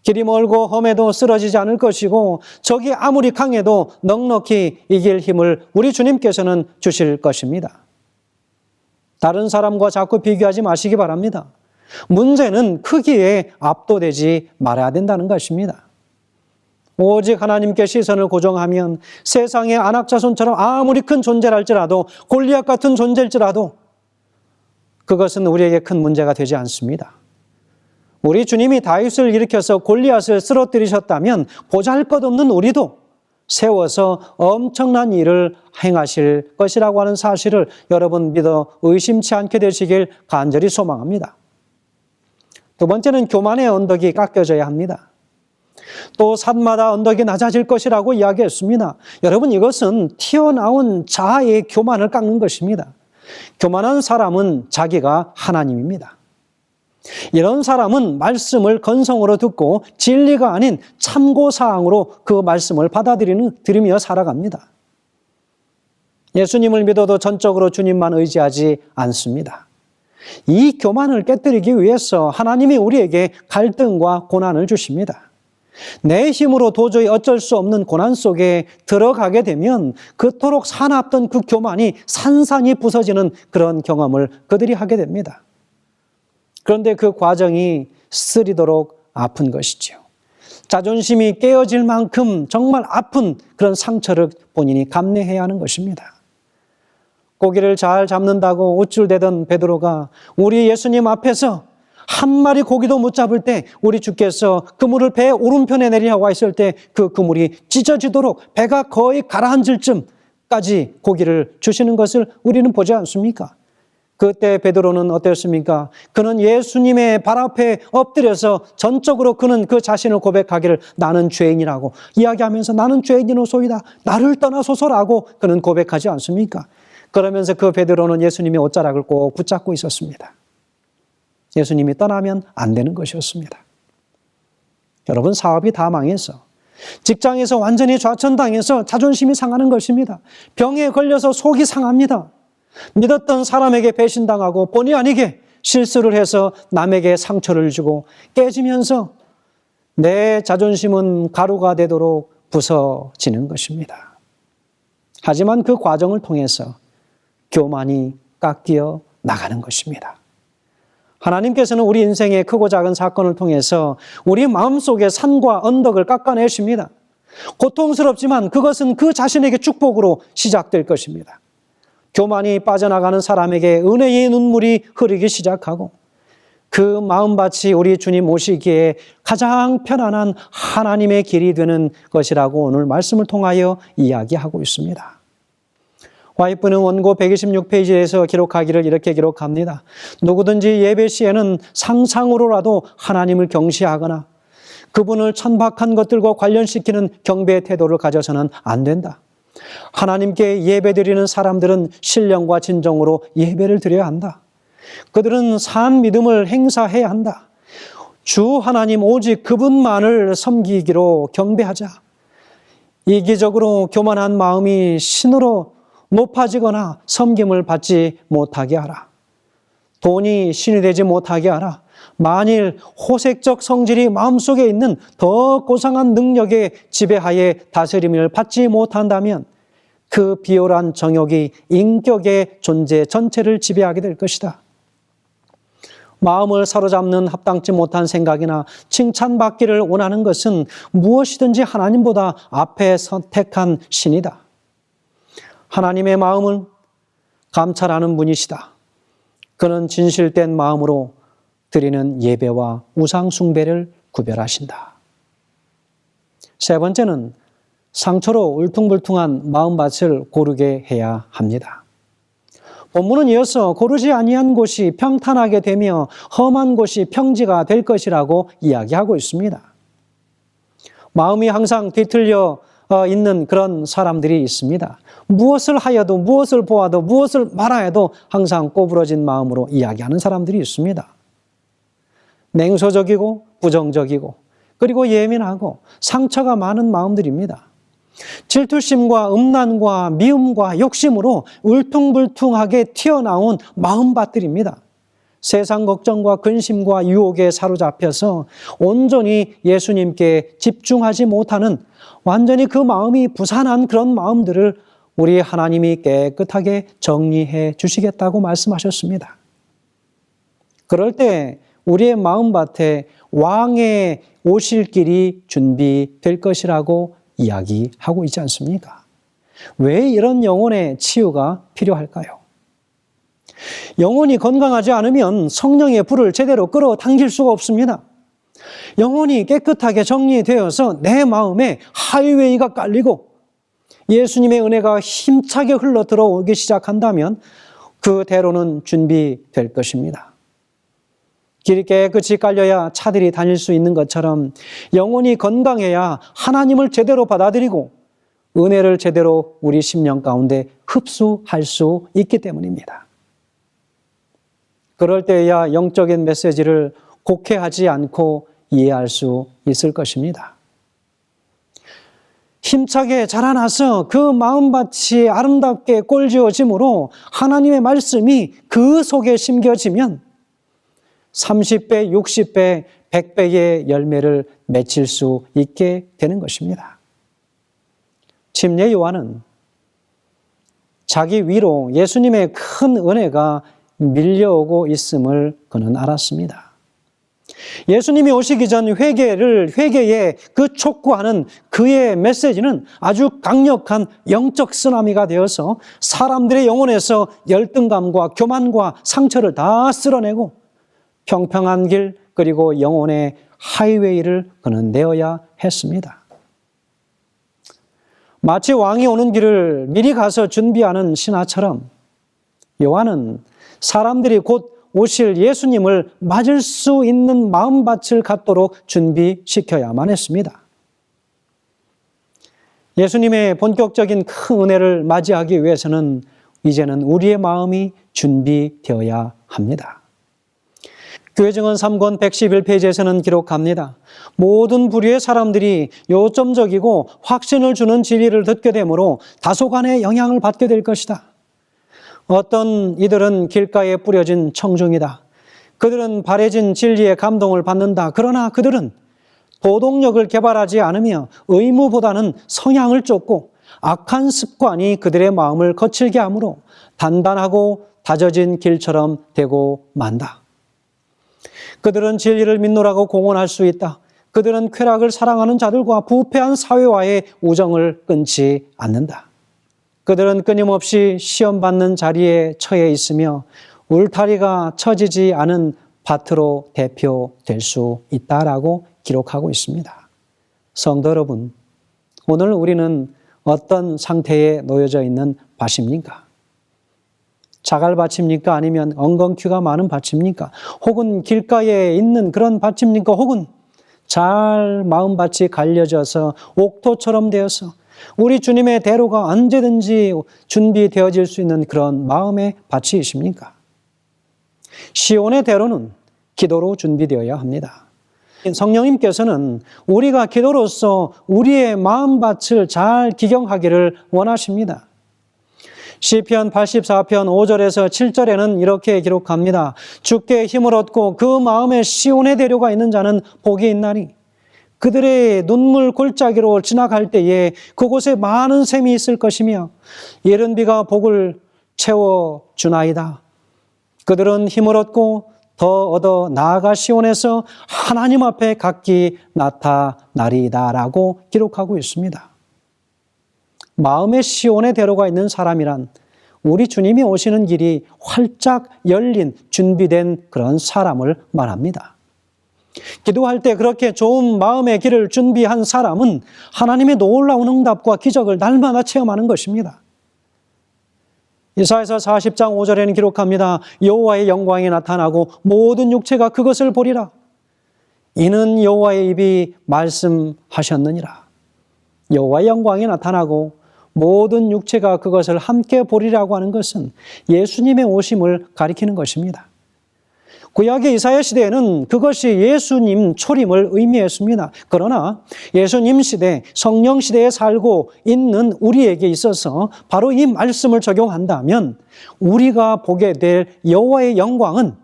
길이 멀고 험해도 쓰러지지 않을 것이고 적이 아무리 강해도 넉넉히 이길 힘을 우리 주님께서는 주실 것입니다. 다른 사람과 자꾸 비교하지 마시기 바랍니다. 문제는 크기에 압도되지 말아야 된다는 것입니다. 오직 하나님께 시선을 고정하면 세상의 안악자손처럼 아무리 큰 존재랄지라도 골리앗 같은 존재일지라도 그것은 우리에게 큰 문제가 되지 않습니다. 우리 주님이 다윗을 일으켜서 골리앗을 쓰러뜨리셨다면 보잘것없는 우리도 세워서 엄청난 일을 행하실 것이라고 하는 사실을 여러분 믿어 의심치 않게 되시길 간절히 소망합니다. 두 번째는 교만의 언덕이 깎여져야 합니다. 또 산마다 언덕이 낮아질 것이라고 이야기했습니다. 여러분, 이것은 튀어나온 자아의 교만을 깎는 것입니다. 교만한 사람은 자기가 하나님입니다. 이런 사람은 말씀을 건성으로 듣고 진리가 아닌 참고사항으로 그 말씀을 받아들이며 살아갑니다. 예수님을 믿어도 전적으로 주님만 의지하지 않습니다. 이 교만을 깨뜨리기 위해서 하나님이 우리에게 갈등과 고난을 주십니다. 내 힘으로 도저히 어쩔 수 없는 고난 속에 들어가게 되면 그토록 사납던 그 교만이 산산이 부서지는 그런 경험을 그들이 하게 됩니다. 그런데 그 과정이 쓰리도록 아픈 것이죠. 자존심이 깨어질 만큼 정말 아픈 그런 상처를 본인이 감내해야 하는 것입니다. 고기를 잘 잡는다고 우쭐대던 베드로가 우리 예수님 앞에서 한 마리 고기도 못 잡을 때 우리 주께서 그물을 배 오른편에 내리라고 했을 때 그 그물이 찢어지도록 배가 거의 가라앉을 쯤까지 고기를 주시는 것을 우리는 보지 않습니까? 그때 베드로는 어땠습니까? 그는 예수님의 발 앞에 엎드려서 전적으로 그는 그 자신을 고백하기를 나는 죄인이라고 이야기하면서 나는 죄인이노소이다. 나를 떠나소서라고 그는 고백하지 않습니까? 그러면서 그 베드로는 예수님의 옷자락을 꼭 붙잡고 있었습니다. 예수님이 떠나면 안 되는 것이었습니다. 여러분, 사업이 다 망해서 직장에서 완전히 좌천당해서 자존심이 상하는 것입니다. 병에 걸려서 속이 상합니다. 믿었던 사람에게 배신당하고 본의 아니게 실수를 해서 남에게 상처를 주고 깨지면서 내 자존심은 가루가 되도록 부서지는 것입니다. 하지만 그 과정을 통해서 교만이 깎여 나가는 것입니다. 하나님께서는 우리 인생의 크고 작은 사건을 통해서 우리 마음속의 산과 언덕을 깎아내십니다. 고통스럽지만 그것은 그 자신에게 축복으로 시작될 것입니다. 교만이 빠져나가는 사람에게 은혜의 눈물이 흐르기 시작하고 그 마음밭이 우리 주님 오시기에 가장 편안한 하나님의 길이 되는 것이라고 오늘 말씀을 통하여 이야기하고 있습니다. 와이프는 원고 126페이지에서 기록하기를 이렇게 기록합니다. 누구든지 예배 시에는 상상으로라도 하나님을 경시하거나 그분을 천박한 것들과 관련시키는 경배의 태도를 가져서는 안 된다. 하나님께 예배드리는 사람들은 신령과 진정으로 예배를 드려야 한다. 그들은 산 믿음을 행사해야 한다. 주 하나님 오직 그분만을 섬기기로 경배하자. 이기적으로 교만한 마음이 신으로 높아지거나 섬김을 받지 못하게 하라. 돈이 신이 되지 못하게 하라. 만일 호색적 성질이 마음속에 있는 더 고상한 능력의 지배하에 다스림을 받지 못한다면 그 비열한 정욕이 인격의 존재 전체를 지배하게 될 것이다. 마음을 사로잡는 합당치 못한 생각이나 칭찬받기를 원하는 것은 무엇이든지 하나님보다 앞에 선택한 신이다. 하나님의 마음을 감찰하는 분이시다. 그는 진실된 마음으로 드리는 예배와 우상 숭배를 구별하신다. 세 번째는 상처로 울퉁불퉁한 마음밭을 고르게 해야 합니다. 본문은 이어서 고르지 아니한 곳이 평탄하게 되며 험한 곳이 평지가 될 것이라고 이야기하고 있습니다. 마음이 항상 뒤틀려 있는 그런 사람들이 있습니다. 무엇을 하여도 무엇을 보아도 무엇을 말하여도 항상 꼬부러진 마음으로 이야기하는 사람들이 있습니다. 냉소적이고 부정적이고 그리고 예민하고 상처가 많은 마음들입니다. 질투심과 음란과 미움과 욕심으로 울퉁불퉁하게 튀어나온 마음밭들입니다. 세상 걱정과 근심과 유혹에 사로잡혀서 온전히 예수님께 집중하지 못하는 완전히 그 마음이 부산한 그런 마음들을 우리 하나님이 깨끗하게 정리해 주시겠다고 말씀하셨습니다. 그럴 때 우리의 마음밭에 왕의 오실 길이 준비될 것이라고 이야기하고 있지 않습니까? 왜 이런 영혼의 치유가 필요할까요? 영혼이 건강하지 않으면 성령의 불을 제대로 끌어당길 수가 없습니다. 영혼이 깨끗하게 정리되어서 내 마음에 하이웨이가 깔리고 예수님의 은혜가 힘차게 흘러 들어오기 시작한다면 그대로는 준비될 것입니다. 길이 깨끗이 깔려야 차들이 다닐 수 있는 것처럼 영혼이 건강해야 하나님을 제대로 받아들이고 은혜를 제대로 우리 심령 가운데 흡수할 수 있기 때문입니다. 그럴 때야 영적인 메시지를 곡해하지 않고 이해할 수 있을 것입니다. 힘차게 자라나서 그 마음밭이 아름답게 꼴지어짐으로 하나님의 말씀이 그 속에 심겨지면 30배, 60배, 100배의 열매를 맺힐 수 있게 되는 것입니다. 침례 요한은 자기 위로 예수님의 큰 은혜가 밀려오고 있음을 그는 알았습니다. 예수님이 오시기 전 회개에 그 촉구하는 그의 메시지는 아주 강력한 영적 쓰나미가 되어서 사람들의 영혼에서 열등감과 교만과 상처를 다 쓸어내고 평평한 길 그리고 영혼의 하이웨이를 그는 내어야 했습니다. 마치 왕이 오는 길을 미리 가서 준비하는 신하처럼 요한은 사람들이 곧 오실 예수님을 맞을 수 있는 마음밭을 갖도록 준비시켜야만 했습니다. 예수님의 본격적인 큰 은혜를 맞이하기 위해서는 이제는 우리의 마음이 준비되어야 합니다. 교회증언 3권 111페이지에서는 기록합니다. 모든 부류의 사람들이 요점적이고 확신을 주는 진리를 듣게 되므로 다소간의 영향을 받게 될 것이다. 어떤 이들은 길가에 뿌려진 청중이다. 그들은 바래진 진리의 감동을 받는다. 그러나 그들은 도덕력을 개발하지 않으며 의무보다는 성향을 쫓고 악한 습관이 그들의 마음을 거칠게 하므로 단단하고 다져진 길처럼 되고 만다. 그들은 진리를 믿노라고 공언할 수 있다. 그들은 쾌락을 사랑하는 자들과 부패한 사회와의 우정을 끊지 않는다. 그들은 끊임없이 시험받는 자리에 처해 있으며 울타리가 쳐지지 않은 밭으로 대표될 수 있다라고 기록하고 있습니다. 성도 여러분, 오늘 우리는 어떤 상태에 놓여져 있는 밭입니까? 자갈밭입니까? 아니면 엉겅퀴가 많은 밭입니까? 혹은 길가에 있는 그런 밭입니까? 혹은 잘 마음밭이 갈려져서 옥토처럼 되어서 우리 주님의 대로가 언제든지 준비되어질 수 있는 그런 마음의 밭이십니까? 시온의 대로는 기도로 준비되어야 합니다. 성령님께서는 우리가 기도로서 우리의 마음밭을 잘 기경하기를 원하십니다. 시편 84편 5절에서 7절에는 이렇게 기록합니다. 주께 힘을 얻고 그 마음에 시온의 대로가 있는 자는 복이 있나니 그들의 눈물 골짜기로 지나갈 때에 그곳에 많은 샘이 있을 것이며 예른 비가 복을 채워주나이다. 그들은 힘을 얻고 더 얻어 나아가 시온에서 하나님 앞에 각기 나타나리다라고 기록하고 있습니다. 마음의 시온의 대로가 있는 사람이란 우리 주님이 오시는 길이 활짝 열린 준비된 그런 사람을 말합니다. 기도할 때 그렇게 좋은 마음의 길을 준비한 사람은 하나님의 놀라운 응답과 기적을 날마다 체험하는 것입니다. 이사야서 40장 5절에는 기록합니다. 여호와의 영광이 나타나고 모든 육체가 그것을 보리라. 이는 여호와의 입이 말씀하셨느니라. 여호와의 영광이 나타나고 모든 육체가 그것을 함께 보리라고 하는 것은 예수님의 오심을 가리키는 것입니다. 구약의 이사야 시대에는 그것이 예수님 초림을 의미했습니다. 그러나 예수님 시대, 성령 시대에 살고 있는 우리에게 있어서 바로 이 말씀을 적용한다면 우리가 보게 될 여호와의 영광은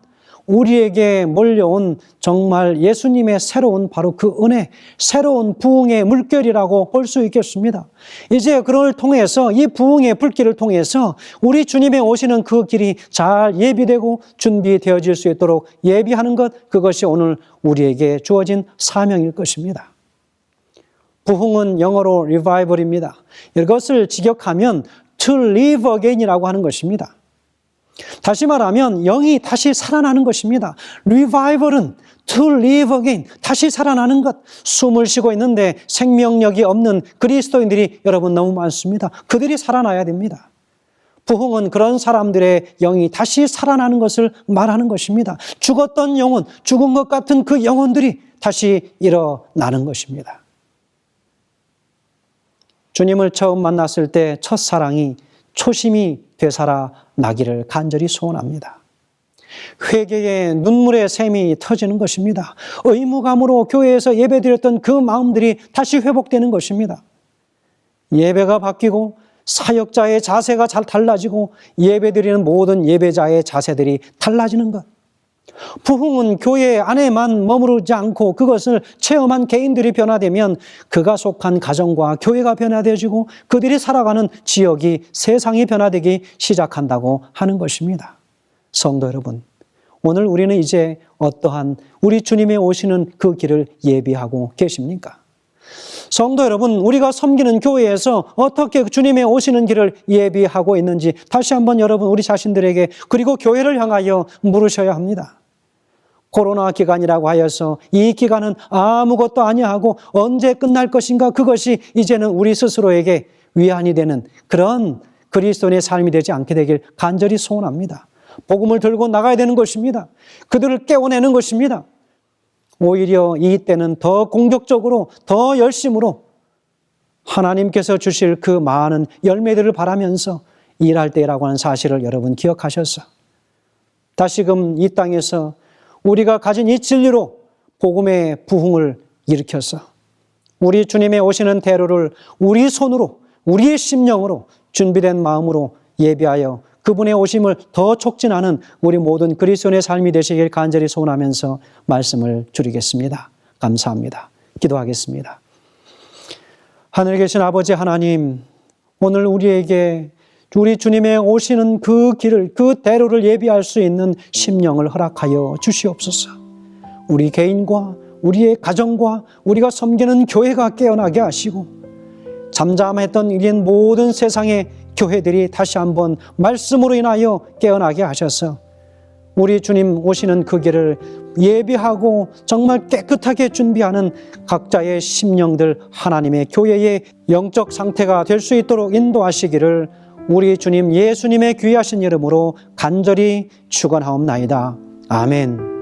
우리에게 몰려온 정말 예수님의 새로운 바로 그 은혜, 새로운 부흥의 물결이라고 볼 수 있겠습니다. 이제 그걸 통해서 이 부흥의 불길을 통해서 우리 주님의 오시는 그 길이 잘 예비되고 준비되어질 수 있도록 예비하는 것, 그것이 오늘 우리에게 주어진 사명일 것입니다. 부흥은 영어로 revival입니다. 이것을 직역하면 to live again이라고 하는 것입니다. 다시 말하면 영이 다시 살아나는 것입니다. Revival은 to live again, 다시 살아나는 것. 숨을 쉬고 있는데 생명력이 없는 그리스도인들이 여러분 너무 많습니다. 그들이 살아나야 됩니다. 부흥은 그런 사람들의 영이 다시 살아나는 것을 말하는 것입니다. 죽었던 영혼, 죽은 것 같은 그 영혼들이 다시 일어나는 것입니다. 주님을 처음 만났을 때 첫사랑이 초심이 되살아나기를 간절히 소원합니다. 회개의 눈물의 샘이 터지는 것입니다. 의무감으로 교회에서 예배드렸던 그 마음들이 다시 회복되는 것입니다. 예배가 바뀌고 사역자의 자세가 잘 달라지고 예배드리는 모든 예배자의 자세들이 달라지는 것. 부흥은 교회 안에만 머무르지 않고 그것을 체험한 개인들이 변화되면 그가 속한 가정과 교회가 변화되어지고 그들이 살아가는 지역이, 세상이 변화되기 시작한다고 하는 것입니다. 성도 여러분, 오늘 우리는 이제 어떠한 우리 주님의 오시는 그 길을 예비하고 계십니까? 성도 여러분, 우리가 섬기는 교회에서 어떻게 주님의 오시는 길을 예비하고 있는지 다시 한번 여러분 우리 자신들에게 그리고 교회를 향하여 물으셔야 합니다. 코로나 기간이라고 하여서 이 기간은 아무것도 아니하고 언제 끝날 것인가, 그것이 이제는 우리 스스로에게 위안이 되는 그런 그리스도인의 삶이 되지 않게 되길 간절히 소원합니다. 복음을 들고 나가야 되는 것입니다. 그들을 깨워내는 것입니다. 오히려 이 때는 더 공격적으로, 더 열심으로 하나님께서 주실 그 많은 열매들을 바라면서 일할 때라고 하는 사실을 여러분 기억하셔서 다시금 이 땅에서 우리가 가진 이 진리로 복음의 부흥을 일으켜서 우리 주님의 오시는 대로를 우리 손으로, 우리의 심령으로 준비된 마음으로 예비하여 그분의 오심을 더 촉진하는 우리 모든 그리스도인의 삶이 되시길 간절히 소원하면서 말씀을 줄이겠습니다. 감사합니다. 기도하겠습니다. 하늘에 계신 아버지 하나님, 오늘 우리에게 우리 주님의 오시는 그 길을, 그 대로를 예비할 수 있는 심령을 허락하여 주시옵소서. 우리 개인과 우리의 가정과 우리가 섬기는 교회가 깨어나게 하시고 잠잠했던 이런 모든 세상의 교회들이 다시 한번 말씀으로 인하여 깨어나게 하셔서 우리 주님 오시는 그 길을 예비하고 정말 깨끗하게 준비하는 각자의 심령들, 하나님의 교회의 영적 상태가 될 수 있도록 인도하시기를 우리 주님 예수님의 귀하신 이름으로 간절히 축원하옵나이다. 아멘.